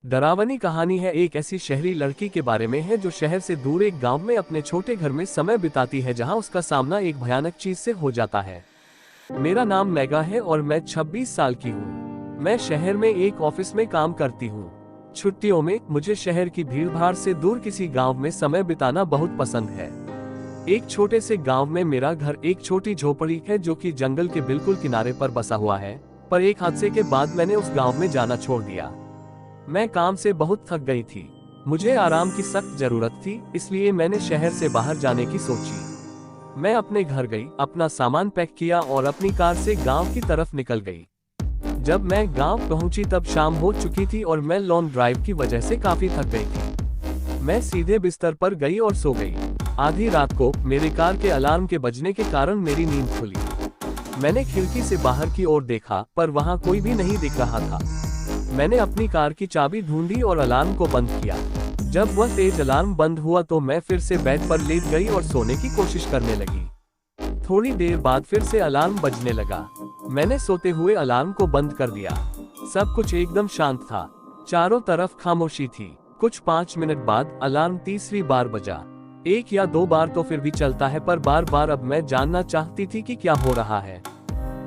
डरावनी कहानी है एक ऐसी शहरी लड़की के बारे में है जो शहर से दूर एक गांव में अपने छोटे घर में समय बिताती है जहां उसका सामना एक भयानक चीज से हो जाता है। मेरा नाम मेगा है और मैं 26 साल की हूँ। मैं शहर में एक ऑफिस में काम करती हूँ। छुट्टियों में मुझे शहर की भीड़भाड़ से दूर किसी गांव में समय बिताना बहुत पसंद है। एक छोटे से गांव में मेरा घर एक छोटी झोपड़ी है जो कि जंगल के बिल्कुल किनारे पर बसा हुआ है, पर एक हादसे के बाद मैंने उस गांव में जाना छोड़ दिया। मैं काम से बहुत थक गई थी। मुझे आराम की सख्त जरूरत थी, इसलिए मैंने शहर से बाहर जाने की सोची। मैं अपने घर गई, अपना सामान पैक किया और अपनी कार से गांव की तरफ निकल गई। जब मैं गांव पहुंची तब शाम हो चुकी थी और मैं लॉन्ग ड्राइव की वजह से काफी थक गई थी। मैं सीधे बिस्तर पर गई और सो गई। आधी रात को मेरे कार के अलार्म के बजने के कारण मेरी नींद खुली। मैंने खिड़की से बाहर की ओर देखा, पर वहां कोई भी नहीं दिख रहा था। मैंने अपनी कार की चाबी ढूंढी और अलार्म को बंद किया। जब वह तेज अलार्म बंद हुआ तो मैं फिर से बेड पर लेट गई और सोने की कोशिश करने लगी। थोड़ी देर बाद फिर से अलार्म बजने लगा। मैंने सोते हुए अलार्म को बंद कर दिया। सब कुछ एकदम शांत था। चारों तरफ खामोशी थी। कुछ 5 मिनट बाद अलार्म तीसरी बार बजा। 1 या 2 बार तो फिर भी चलता है, पर बार बार अब मैं जानना चाहती थी कि क्या हो रहा है।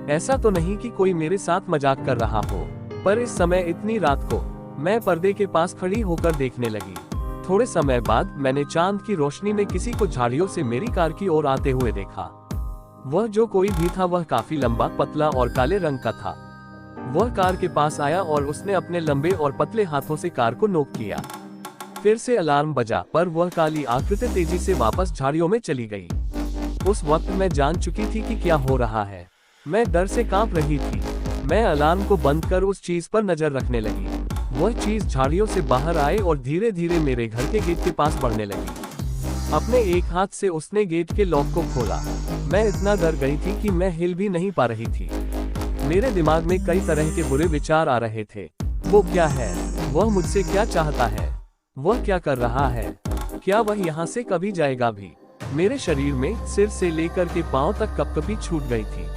ऐसा तो नहीं कि कोई मेरे साथ मजाक कर रहा हो, पर इस समय इतनी रात को मैं पर्दे के पास खड़ी होकर देखने लगी। थोड़े समय बाद मैंने चांद की रोशनी में किसी को झाड़ियों से मेरी कार की ओर आते हुए देखा। वह जो कोई भी था वह काफी लंबा, पतला और काले रंग का था। वह कार के पास आया और उसने अपने लंबे और पतले हाथों से कार को नोक किया। फिर से अलार्म बजा, पर वह काली आकृति तेजी से वापस झाड़ियों में चली गई। उस वक्त मैं जान चुकी थी कि क्या हो रहा है। मैं डर से कांप रही थी। मैं अलार्म को बंद कर उस चीज पर नजर रखने लगी। वह चीज झाड़ियों से बाहर आए और धीरे धीरे मेरे घर के गेट के पास बढ़ने लगी। अपने एक हाथ से उसने गेट के लॉक को खोला। मैं इतना डर गई थी कि मैं हिल भी नहीं पा रही थी। मेरे दिमाग में कई तरह के बुरे विचार आ रहे थे। वो क्या है? वह मुझसे क्या चाहता है? वह क्या कर रहा है? क्या वह यहाँ से कभी जाएगा भी? मेरे शरीर में सिर से लेकर के पांव तक कपकपी छूट गई थी।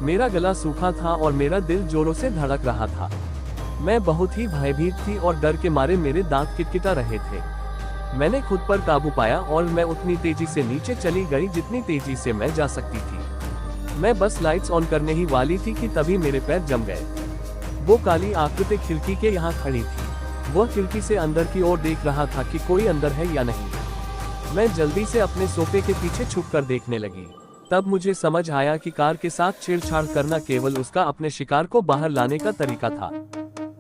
मेरा गला सूखा था और मेरा दिल जोरों से धड़क रहा था। मैं बहुत ही भयभीत थी और डर के मारे मेरे दांत किटकिटा रहे थे। मैंने खुद पर काबू पाया और मैं उतनी तेजी से नीचे चली गई जितनी तेजी से मैं जा सकती थी। मैं बस लाइट्स ऑन करने ही वाली थी कि तभी मेरे पैर जम गए। वो काली आकृति खिड़की के यहाँ खड़ी थी। वह खिड़की से अंदर की ओर देख रहा था कि कोई अंदर है या नहीं। मैं जल्दी से अपने सोफे के पीछे छुप कर देखने लगी। तब मुझे समझ आया कि कार के साथ छेड़छाड़ करना केवल उसका अपने शिकार को बाहर लाने का तरीका था।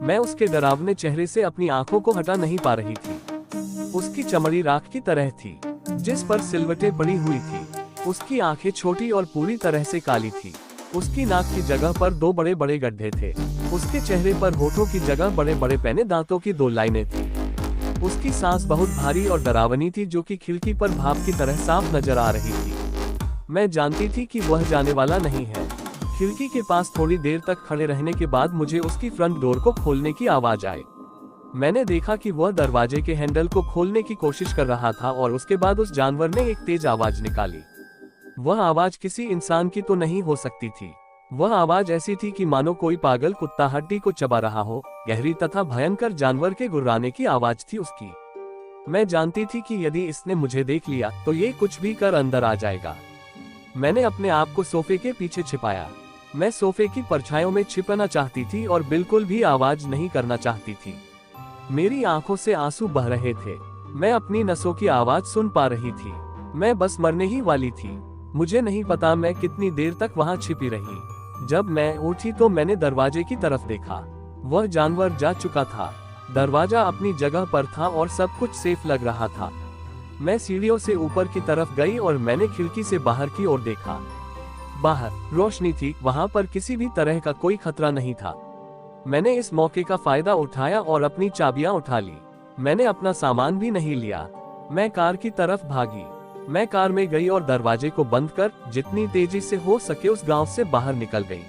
मैं उसके डरावने चेहरे से अपनी आंखों को हटा नहीं पा रही थी। उसकी चमड़ी राख की तरह थी, जिस पर सिलवटें पड़ी हुई थी। उसकी आंखें छोटी और पूरी तरह से काली थी। उसकी नाक की जगह पर 2 बड़े बड़े गड्ढे थे। उसके चेहरे पर होठों की जगह बड़े बड़े पैने दांतों की 2 लाइनें थी। उसकी सांस बहुत भारी और डरावनी थी, जो कि खिड़की पर भाप की तरह साफ नजर आ रही थी। मैं जानती थी कि वह जाने वाला नहीं है। खिड़की के पास थोड़ी देर तक खड़े रहने के बाद मुझे उसकी फ्रंट डोर को खोलने की आवाज आई। मैंने देखा कि वह दरवाजे के हैंडल को खोलने की कोशिश कर रहा था और उसके बाद उस जानवर ने एक तेज आवाज निकाली। वह आवाज किसी इंसान की तो नहीं हो सकती थी। वह आवाज ऐसी थी कि मानो कोई पागल कुत्ता हड्डी को चबा रहा हो। गहरी तथा भयंकर जानवर के गुर्राने की आवाज थी उसकी। मैं जानती थी कि यदि इसने मुझे देख लिया तो ये कुछ भी कर अंदर आ जाएगा। मैंने अपने आप को सोफे के पीछे छिपाया। मैं सोफे की परछाइयों में छिपना चाहती थी और बिल्कुल भी आवाज नहीं करना चाहती थी। मेरी आंखों से आंसू बह रहे थे। मैं अपनी नसों की आवाज सुन पा रही थी। मैं बस मरने ही वाली थी। मुझे नहीं पता मैं कितनी देर तक वहां छिपी रही। जब मैं उठी तो मैंने दरवाजे की तरफ देखा। वह जानवर जा चुका था। दरवाजा अपनी जगह पर था और सब कुछ सेफ लग रहा था। मैं सीढ़ियों से ऊपर की तरफ गई और मैंने खिड़की से बाहर की ओर देखा। बाहर रोशनी थी, वहां पर किसी भी तरह का कोई खतरा नहीं था। मैंने इस मौके का फायदा उठाया और अपनी चाबियां उठा ली। मैंने अपना सामान भी नहीं लिया। मैं कार की तरफ भागी। मैं कार में गई और दरवाजे को बंद कर जितनी तेजी से हो सके उस गांव से बाहर निकल गई।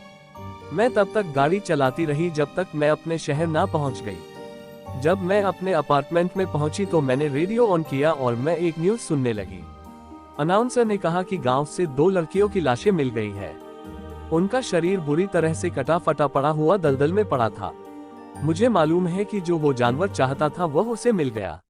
मैं तब तक गाड़ी चलाती रही जब तक मैं अपने शहर ना पहुंच गई। जब मैं अपने अपार्टमेंट में पहुंची तो मैंने रेडियो ऑन किया और मैं एक न्यूज सुनने लगी। अनाउंसर ने कहा कि गांव से 2 लड़कियों की लाशें मिल गई है। उनका शरीर बुरी तरह से कटा फटा पड़ा हुआ दलदल में पड़ा था। मुझे मालूम है कि जो वो जानवर चाहता था वह उसे मिल गया।